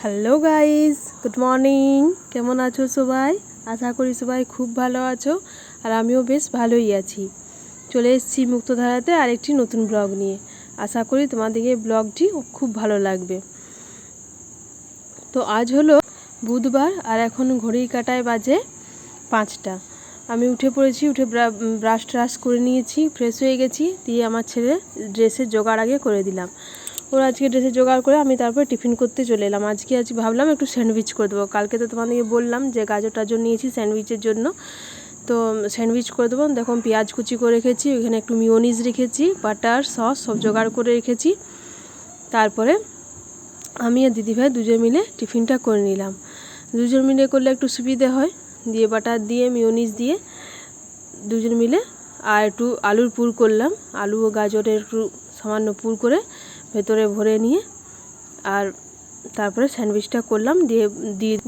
Hello guys, good morning. কেমন আছো সবাই? আশা করি সবাই খুব ভালো আছো, আর আমিও বেশ ভালোই আছি। চলে এসেছি মুক্তধারাতে আরেকটি নতুন ব্লগ নিয়ে। আশা করি তোমাদেরকে ব্লগটি খুব ভালো লাগবে। তো আজ হলো বুধবার, আর এখন ঘড়ির কাঁটায় বাজে 5টা। আমি উঠে পড়েছি, উঠে ব্রাশ ট্রাশ করে নিয়েছি, ফ্রেশ হয়ে গেছি। দিয়ে আমার ছেলে ড্রেসের জোগাড় আগে করে দিলাম। ওর আজকে ড্রেসের জোগাড় করে আমি তারপর টিফিন করতে চলে এলাম। আজকে ভাবলাম একটু স্যান্ডউইচ করে দেবো। কালকে তো তোমাদেরকে বললাম যে গাজর টাজর নিয়েছি স্যান্ডউইচের জন্য, তো স্যান্ডউইচ করে দেবো। দেখো পেঁয়াজ কুচি করে রেখেছি, ওইখানে একটু মিওনিজ রেখেছি, বাটার সস সব জোগাড় করে রেখেছি। তারপরে আমি আর দিদিভাই দুজন মিলে টিফিনটা করে নিলাম। দুজন মিলে করলে একটু সুবিধে হয়। দিয়ে বাটার দিয়ে মিওনিজ দিয়ে দুজন মিলে, আর একটু আলুর পুর করলাম। আলু ও গাজরের একটু সামান্য পুর করে ভেতরে ভরে নিয়ে, আর তারপরে স্যান্ডউইচটা করলাম।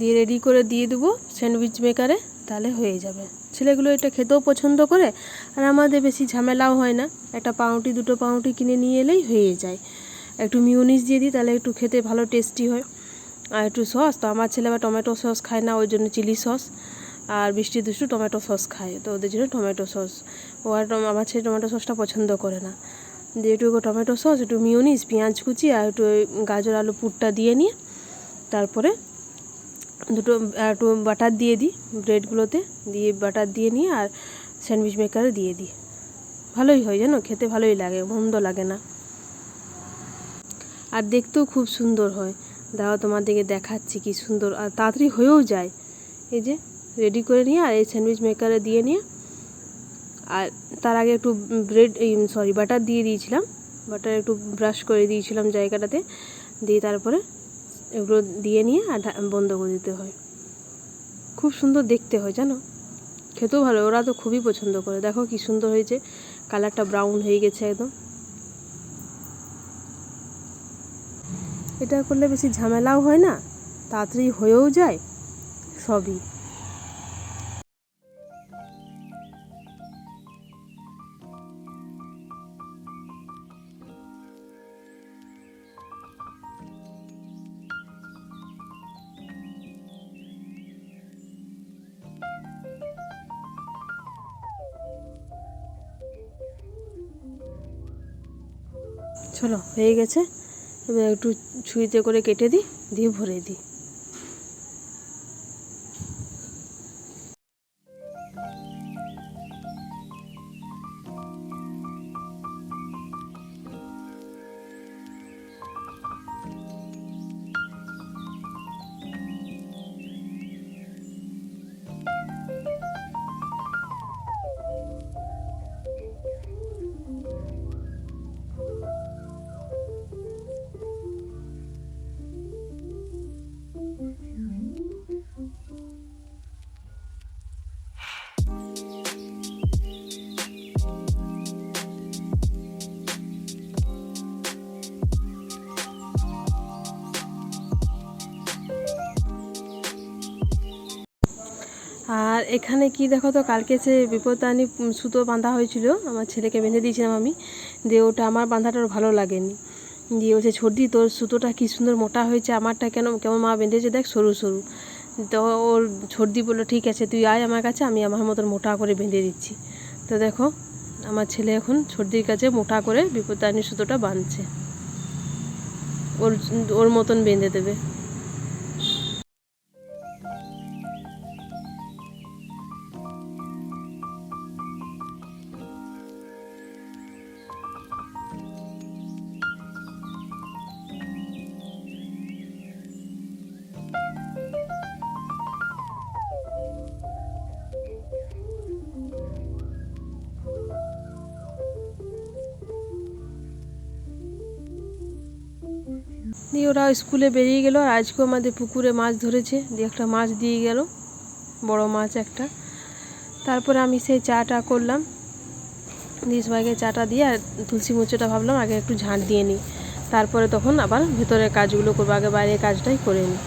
দিয়ে রেডি করে দিয়ে দেবো স্যান্ডউইচ মেকারে, তাহলে হয়ে যাবে। ছেলেগুলো এটা খেতেও পছন্দ করে, আর আমাদের বেশি ঝামেলাও হয় না। একটা পাউরুটি দুটো পাউরুটি কিনে নিয়ে এলেই হয়ে যায়। একটু মিওনিজ দিয়ে দিই, তাহলে একটু খেতে ভালো টেস্টি হয়। আর একটু সস, তো আমার ছেলে আবার টমেটো সস খায় না, ওই জন্য চিলি সস, আর বৃষ্টি দুষ্টু টমেটো সস খায়, তো ওদের জন্য টমেটো সস। ও আর আমার ছেলে টমেটো সসটা পছন্দ করে না। দিয়ে একটু টমেটো সস, একটু মিওনিজ, পেঁয়াজ কুচি, আর একটু গাজর আলু পুরটা দিয়ে নিয়ে, তারপরে একটু বাটার দিয়ে দিই ব্রেডগুলোতে, দিয়ে বাটার দিয়ে নিয়ে আর স্যান্ডউইচ মেকারে দিয়ে দিই। ভালোই হয় জানো, খেতে ভালোই লাগে, মন্দ লাগে না, আর দেখতেও খুব সুন্দর হয়। দাও তোমাদেরকে দেখাচ্ছি কি সুন্দর, আর তাড়াতাড়ি হয়েও যায়। এই যে রেডি করে নিয়ে আর এই স্যান্ডউইচ মেকারে দিয়ে নিয়ে, আর তার আগে একটু বাটার দিয়ে দিয়েছিলাম। বাটার একটু ব্রাশ করে দিয়েছিলাম জায়গাটাতে, দিয়ে তারপরে এগুলো দিয়ে নিয়ে আর বন্ধ করে দিতে হয়। খুব সুন্দর দেখতে হয় জানো, খেতেও ভালো। ওরা তো খুবই পছন্দ করে। দেখো কি সুন্দর হয়েছে, কালারটা ব্রাউন হয়ে গেছে একদম। এটা করলে বেশি ঝামেলাও হয় না, তাড়াতাড়ি হয়েও যায় সবই। চলো হয়ে গেছে, এবার একটু ছুরিতে করে কেটে দিই, দিয়ে ভরে দিই। আর এখানে কি দেখো তো, কালকে যে বিপত্তানি সুতো বাঁধা হয়েছিল, আমার ছেলেকে বেঁধে দিয়েছিলাম আমি, দিয়ে ওটা আমার বাঁধাটা ওর ভালো লাগেনি। দিয়ে বলছে ছোটি তোর সুতোটা কি সুন্দর মোটা হয়েছে, আমারটা কেমন মা বেঁধেছে দেখ সরু সরু। তো ওর ছর্দি বললো ঠিক আছে তুই আয় আমার কাছে, আমি আমার মতন মোটা করে বেঁধে দিচ্ছি। তো দেখো আমার ছেলে এখন ছর্দির কাছে মোটা করে বিপত্তানি সুতোটা বাঁধছে, ওর ওর মতন বেঁধে দেবে। দিয়ে ওরা স্কুলে বেরিয়ে গেল, আর আজকেও আমাদের পুকুরে মাছ ধরেছে, দিয়ে একটা মাছ দিয়ে গেল, বড় মাছ একটা। তারপরে আমি সেই চাটা করলাম, দিয়ে সবাইকে চাটা দিয়ে, আর তুলসী মোচাটা ভাবলাম আগে একটু ঝাঁট দিয়ে নিই, তারপরে তখন আবার ভেতরের কাজগুলো করবো, আগে বাইরের কাজটাই করে নিই।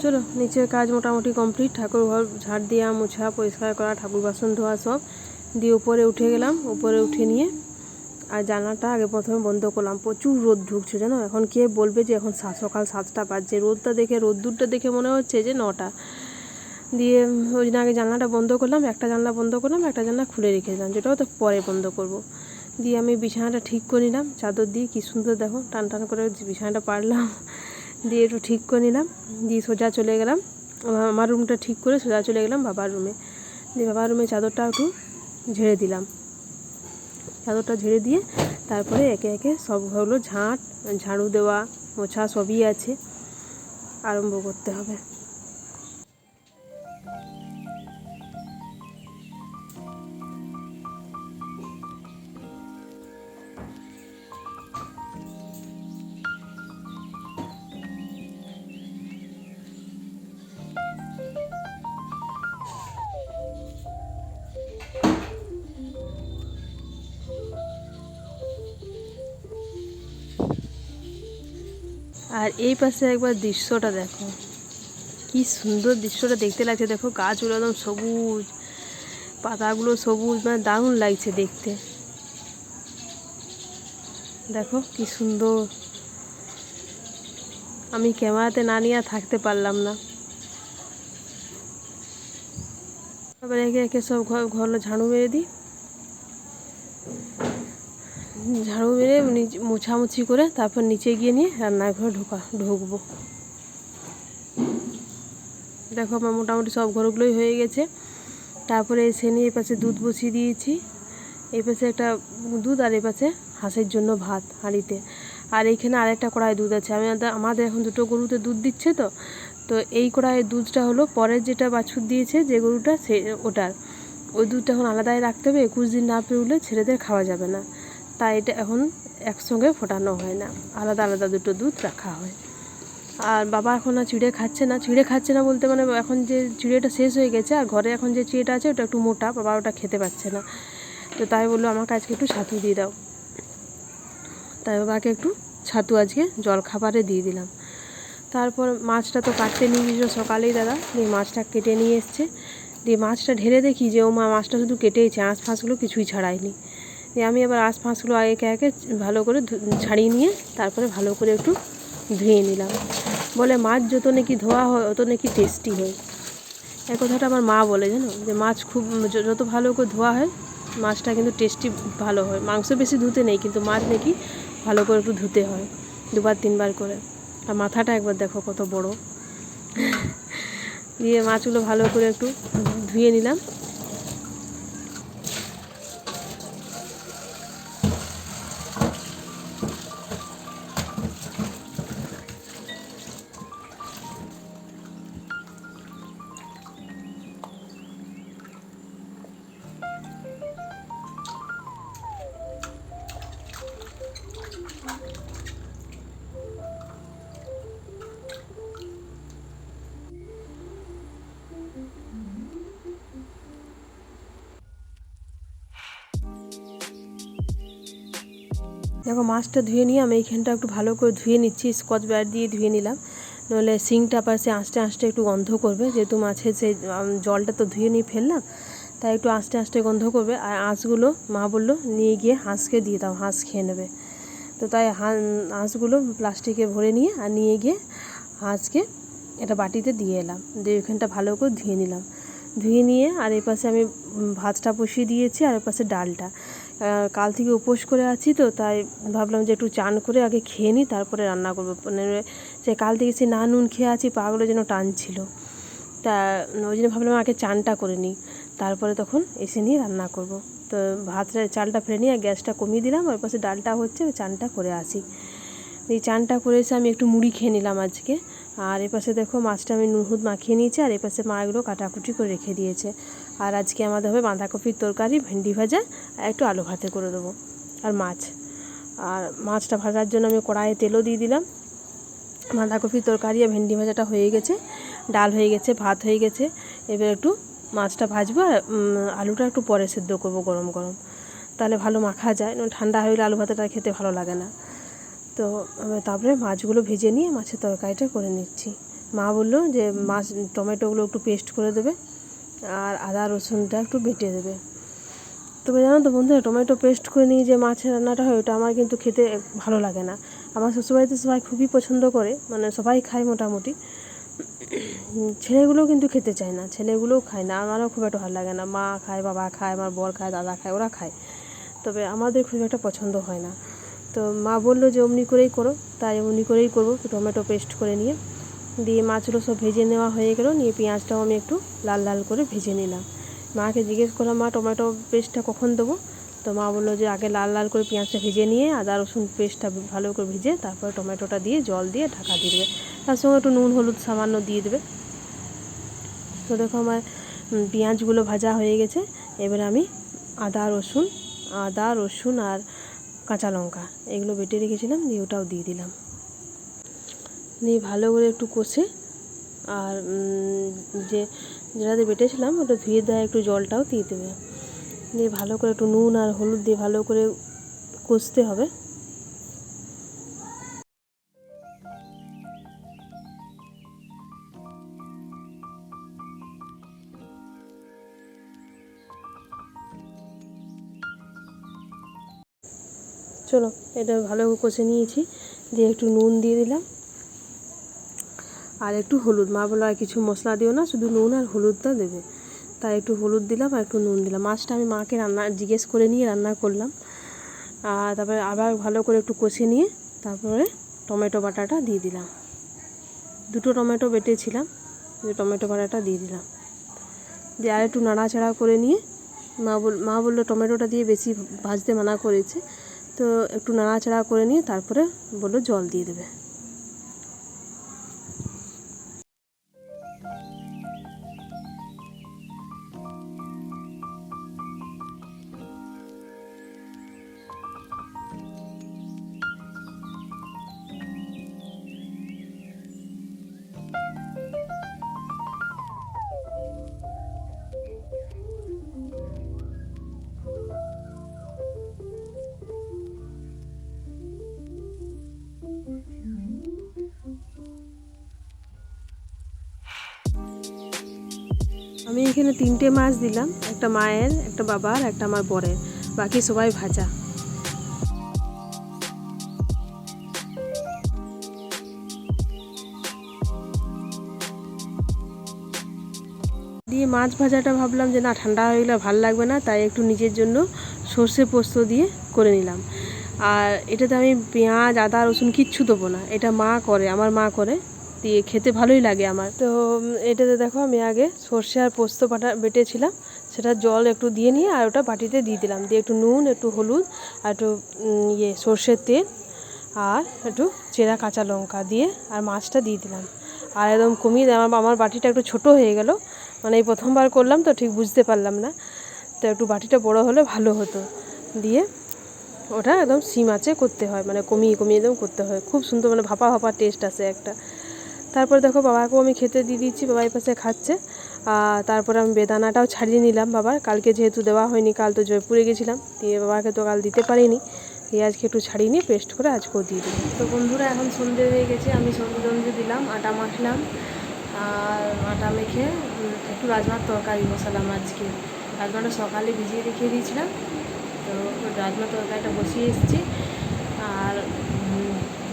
চলো নিচের কাজ মোটামুটি কমপ্লিট, ঠাকুর ঘর ঝাড় দেওয়া, মোছা, পরিষ্কার করা, ঠাকুর বাসন ধোয়া সব দিয়ে উপরে উঠে গেলাম। উপরে উঠে নিয়ে আর জানলাটা আগে প্রথমে বন্ধ করলাম। প্রচুর রোদ ঢুকছে জানো, এখন কে বলবে যে এখন সকাল 7টা বাজছে। রোদ্দুরটা দেখে মনে হচ্ছে যে 9টা। দিয়ে ওই জন্য আগে জানলাটা বন্ধ করলাম, একটা জানলা বন্ধ করলাম, একটা জানলা খুলে রেখে দিলাম, যেটাও তো পরে বন্ধ করব। দিয়ে আমি বিছানাটা ঠিক করে নিলাম, চাদর দিয়ে কী সুন্দর দেখো টান টান করে বিছানাটা পারলাম। দিয়ে একটু ঠিক করে নিলাম, দিয়ে সোজা চলে গেলাম আমার রুমটা ঠিক করে সোজা চলে গেলাম বাবার রুমে। দিয়ে বাবার রুমে চাদরটা একটু ঝেড়ে দিলাম। চাদরটা ঝেড়ে দিয়ে তারপরে একে একে সব ঘরগুলো ঝাড়ু দেওয়া, মোছা সবই আছে, আরম্ভ করতে হবে। আর এই পাশে একবার দৃশ্যটা দেখো, কি সুন্দর দৃশ্যটা দেখতে লাগছে। দেখো গাছগুলো একদম সবুজ, পাতাগুলো সবুজ, মানে দারুণ লাগছে দেখতে। দেখো কি সুন্দর, আমি ক্যামেরাতে না নিয়ে থাকতে পারলাম না। এবার একে একে সব ঘর ঝাড়ু মেরে দিই, ঝাড়ু মেরে মোছামুছি করে তারপর নিচে গিয়ে নিয়ে রান্নাঘরে ঢুকবো। দেখো আমার মোটামুটি সব ঘরগুলোই হয়ে গেছে। তারপরে এসে নিয়ে এই পাশে দুধ বসিয়ে দিয়েছি, এই পাশে একটা দুধ আর এই পাশে হাঁসের জন্য ভাত হাঁড়িতে। আর এইখানে আরেকটা কড়াই দুধ আছে। আমাদের এখন 2টো গরুতে দুধ দিচ্ছে, তো এই কড়াইয়ের দুধটা হলো পরের যেটা বাছুর দিয়েছে যে গরুটা, ওটার ওই দুধটা এখন আলাদাই রাখতে হবে। 21 দিন না পেরোলে ছেলেদের খাওয়া যাবে না, তাই এটা এখন একসঙ্গে ফোটানো হয় না, আলাদা আলাদা 2টো দুধ রাখা হয়। আর বাবা এখন আর চিড়ে খাচ্ছে না বলতে মানে এখন যে চিড়েটা শেষ হয়ে গেছে, আর ঘরে এখন যে চিড়েটা আছে ওটা একটু মোটা, বাবা ওটা খেতে পারছে না। তো তাই বললো আমাকে আজকে একটু ছাতু দিয়ে দাও, তাই বাবাকে একটু ছাতু আজকে জলখাবারে দিয়ে দিলাম। তারপর মাছটা তো কাটতে নিয়ে গেছিলো সকালেই দাদা, দিয়ে মাছটা কেটে নিয়ে এসছে। দিয়ে মাছটা ঢেলে দেখি যে ও মাছটা শুধু কেটেইছে, আঁশ ফাঁসগুলো কিছুই ছাড়ায়নি। দিয়ে আমি আবার আঁশ ফাঁসগুলো একে একে ভালো করে ছাড়িয়ে নিয়ে তারপরে ভালো করে একটু ধুয়ে নিলাম। বলে মাছ যত নাকি ধোয়া হয় অত নাকি টেস্টি হয়। এই কথাটা আমার মা বলে জানো, যে মাছ খুব যত ভালো করে ধোয়া হয় মাছটা কিন্তু টেস্টি ভালো হয়। মাংস বেশি ধুতে নেই, কিন্তু মাছ নাকি ভালো করে একটু ধুতে হয় 2-3 বার করে। আর মাথাটা একবার দেখো কত বড়। দিয়ে মাছগুলো ভালো করে একটু ধুয়ে নিলাম। দেখো মাছটা ধুয়ে নিয়ে আমি এইখানটা একটু ভালো করে ধুয়ে নিচ্ছি, স্কচ ব্রাইট দিয়ে ধুয়ে নিলাম, নইলে সিঙ্কটা পাশে আস্তে আস্তে একটু গন্ধ করবে। যেহেতু মাছের সেই জলটা তো ধুয়ে নিয়ে ফেললাম, তাই একটু আস্তে আস্তে গন্ধ করবে। আর আঁশগুলো মা বললো নিয়ে গিয়ে হাঁসকে দিয়ে দাও, হাঁস খেয়ে নেবে। তো তাই আঁশগুলো প্লাস্টিকে ভরে নিয়ে আর নিয়ে গিয়ে হাঁসকে এটা বাটিতে দিয়ে এলাম। দিয়ে ওইখানটা ভালো করে ধুয়ে নিলাম। ধুয়ে নিয়ে আর এই পাশে আমি ভাতটা বসিয়ে দিয়েছি, আর এই পাশে ডালটা। কাল থেকে উপোস করে আছি, তো তাই ভাবলাম যে একটু চান করে আগে খেয়ে নিই, তারপরে রান্না করবো। মানে সে কাল থেকে সে না নুন খেয়ে আছি, পাগুলো যেন টানছিল, তা ওই জন্য ভাবলাম আগে চানটা করে নিই, তারপরে তখন এসে নিয়ে রান্না করব। তো চালটা ফেলে নিয়ে গ্যাসটা কমিয়ে দিলাম, ওই পাশে ডালটা হচ্ছে, চানটা করে আসি। এই চানটা করে এসে আমি একটু মুড়ি খেয়ে নিলাম আজকে। আর এপাশে দেখো মাছটা আমি নুন হলুদ মাখিয়ে নিয়েছি, আর এপাশে মা এগুলো কাটাকুটি করে রেখে দিয়েছে। আর আজকে আমাদের হবে বাঁধাকপির তরকারি, ভেন্ডি ভাজা, আর একটু আলু ভাতে করে দেবো, আর মাছ। আর মাছটা ভাজার জন্য আমি কড়াইয়ে তেলও দিয়ে দিলাম। বাঁধাকপির তরকারি আর ভেন্ডি ভাজাটা হয়ে গেছে, ডাল হয়ে গেছে, ভাত হয়ে গেছে। এবার একটু মাছটা ভাজবো, আর আলুটা একটু পরে সেদ্ধ করবো গরম গরম, তাহলে ভালো মাখা যায়। ঠান্ডা হয়ে গেলে আলু ভাতেটা খেতে ভালো লাগে না। তো তারপরে মাছগুলো ভেজে নিয়ে মাছের তরকারিটা করে নিচ্ছি। মা বললো যে মাছ টমেটোগুলো একটু পেস্ট করে দেবে আর আদা রসুনটা একটু বেটে দেবে। তবে জানো তো বন্ধুরা, টমেটো পেস্ট করে নিয়ে যে মাছের রান্নাটা হয় ওটা আমার কিন্তু খেতে ভালো লাগে না। আমার শ্বশুরবাড়িতে সবাই খুবই পছন্দ করে, মানে সবাই খায় মোটামুটি। ছেলেগুলোও কিন্তু খেতে চায় না, ছেলেগুলোও খায় না, আমারও খুব একটা ভালো লাগে না। মা খায়, বাবা খায়, আমার বর খায়, দাদা খায়, ওরা খায়, তবে আমাদের খুব একটা পছন্দ হয় না। তো মা বললো যে অমনি করেই করো, তাই অমনি করেই করবো। টমেটো পেস্ট করে নিয়ে দিয়ে মাছগুলো সব ভেজে নেওয়া হয়ে গেলো, নিয়ে পেঁয়াজটাও আমি একটু লাল লাল করে ভেজে নিলাম। মাকে জিজ্ঞেস করলাম, মা টমেটো পেস্টটা কখন দেবো? তো মা বললো যে আগে লাল লাল করে পেঁয়াজটা ভেজে নিয়ে আদা রসুন পেস্টটা ভালো করে ভেজে তারপরে টমেটোটা দিয়ে জল দিয়ে ঢাকা দিয়ে দেবে, তার সঙ্গে একটু নুন হলুদ সামান্য দিয়ে দেবে। তো দেখো আমার পেঁয়াজগুলো ভাজা হয়ে গেছে। এবারে আমি আদা রসুন আর কাঁচা লঙ্কা এগুলো বেটে রেখেছিলাম, দিয়ে ওটাও দিয়ে দিলাম। দিয়ে ভালো করে একটু কষে, আর যেটাতে বেটেছিলাম ওটা ধুয়ে দেওয়া একটু জলটাও দিয়ে দেবে, দিয়ে ভালো করে একটু নুন আর হলুদ দিয়ে ভালো করে কষতে হবে। চলো, এটা ভালো করে কষে নিয়েছি, দিয়ে একটু নুন দিয়ে দিলাম আর একটু হলুদ। মা বললো আর কিছু মশলা দিও না, শুধু নুন আর হলুদটা দেবে, তাই একটু হলুদ দিলাম আর একটু নুন দিলাম। মাছটা আমি মাকে জিজ্ঞেস করে নিয়ে রান্না করলাম। আর তারপরে আবার ভালো করে একটু কষে নিয়ে তারপরে টমেটো বাটাটা দিয়ে দিলাম। 2টো টমেটো বেটেছিলাম, টমেটো বাটাটা দিয়ে দিলাম, দিয়ে আর একটু নাড়াচাড়া করে নিয়ে মা বললো টমেটোটা দিয়ে বেশি ভাজতে মানা করেছে, তো একটু নাড়াচাড়া করে নিয়ে তারপরে বললো জল দিয়ে দেবে। আমি এখানে 3টে মাছ দিলাম, একটা মায়ের, একটা বাবার, একটা আমার বরের, বাকি সবাই ভাজা। দিয়ে মাছ ভাজাটা ভাবলাম যে না, ঠান্ডা হয়ে গেলে ভালো লাগবে না, তাই একটু নিজের জন্য সর্ষে পোস্ত দিয়ে করে নিলাম। আর এটাতে আমি পেঁয়াজ আদা রসুন কিচ্ছু দেবো না, এটা মা করে, আমার মা করে, দিয়ে খেতে ভালোই লাগে আমার। তো এটাতে দেখো আমি আগে সর্ষে আর পোস্ত বেটেছিলাম, সেটা জল একটু দিয়ে নিয়ে আর ওটা বাটিতে দিয়ে দিলাম, দিয়ে একটু নুন একটু হলুদ আর একটু সর্ষের তেল আর একটু চেরা কাঁচা লঙ্কা দিয়ে আর মাছটা দিয়ে দিলাম। আর একদম কমিয়ে আমার বাটিটা একটু ছোট হয়ে গেল, মানে এই প্রথমবার করলাম তো ঠিক বুঝতে পারলাম না, তো একটু বাটিটা বড় হলে ভালো হতো। দিয়ে ওটা একদম সিম আঁচে করতে হয়, মানে কমিয়ে কমিয়ে একদম করতে হয়, খুব সুন্দর, মানে ভাপা ভাপা টেস্ট আসে একটা। তারপর দেখো বাবাকেও আমি খেতে দিয়ে দিচ্ছি, বাবাই পাশে খাচ্ছে। তারপরে আমি বেদানাটাও ছাড়িয়ে নিলাম বাবার, কালকে যেহেতু দেওয়া হয়নি, কাল তো জয়পুরে গেছিলাম, দিয়ে বাবাকে তো কাল দিতে পারিনি, দিয়ে আজকে একটু ছাড়িয়ে নিয়ে পেস্ট করে আজকেও দিয়ে দিলাম। তো বন্ধুরা এখন সন্ধে হয়ে গেছে, আমি সন্ধে দিলাম, আটা মাখলাম, আর আটা মেখে একটু রাজমার তরকারি বসালাম আজকে। রাজমাটা সকালে ভিজিয়ে রেখে দিয়েছিলাম, তো রাজমা তরকারিটা বসিয়ে এসেছি। আর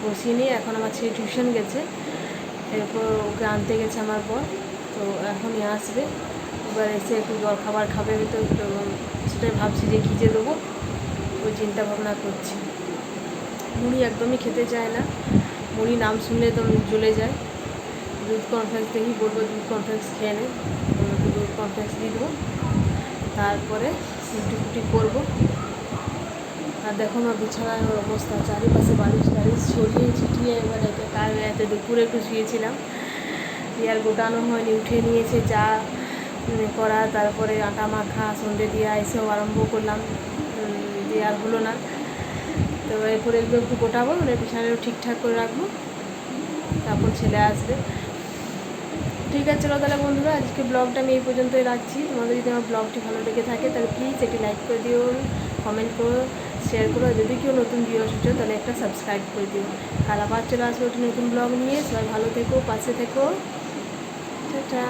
বসিয়ে নিয়ে এখন আমার ছেলে টিউশন গেছে, এরপর ওকে আনতে গেছে আমার বর, তো এখনই আসবে, এবার এসে একটু জল খাবার খাবে, তো সেটাই ভাবছি যে কী যে দেবো, ওই চিন্তা ভাবনা করছি। মুড়ি একদমই খেতে চায় না, মুড়ি নাম শুনলে তো জ্বলে যায়। দুধ কর্নফ্লেক্স দেখি বলবো দুধ কর্নফ্লেক্স খেয়ে নেয়, দুধ কর্নফ্লেক্স দিয়ে দেবো, তারপরে রুটি ফুটি করবো। আর দেখো আমার বিছানার অবস্থা, চারিপাশে বালিশ টালিশ ছড়িয়ে ছিটিয়ে, এবার কাল রাতে দুপুরে একটু শুয়েছিলাম, দিয়ে আর গোটানো হয়নি, উঠে নিয়েছে চা করা, তারপরে আটা মাখা, সন্ধে দিয়া এসেও আরম্ভ করলাম, দিয়ে আর হলো না। তো এরপরে এগুলো একটু গোটাবো, মানে বিছানাটা ঠিকঠাক করে রাখবো, তারপর ছেলে আসবে। ঠিক আছে, চলো তাহলে বন্ধুরা আজকে ব্লগটা আমি এই পর্যন্তই রাখছি। তোমাদের যদি আমার ব্লগটি ভালো লেগে থাকে তাহলে প্লিজ একটি লাইক করে দিও, কমেন্ট করো, শেয়ার করো। আর যদি কেউ নতুন ভিউয়ার্স হচ্ছে তাহলে একটা সাবস্ক্রাইব করে দিও। আর আবার চলে আসবো একটা নতুন ব্লগ নিয়ে। সবাই ভালো থেকো, পাশে থেকো, টাটা।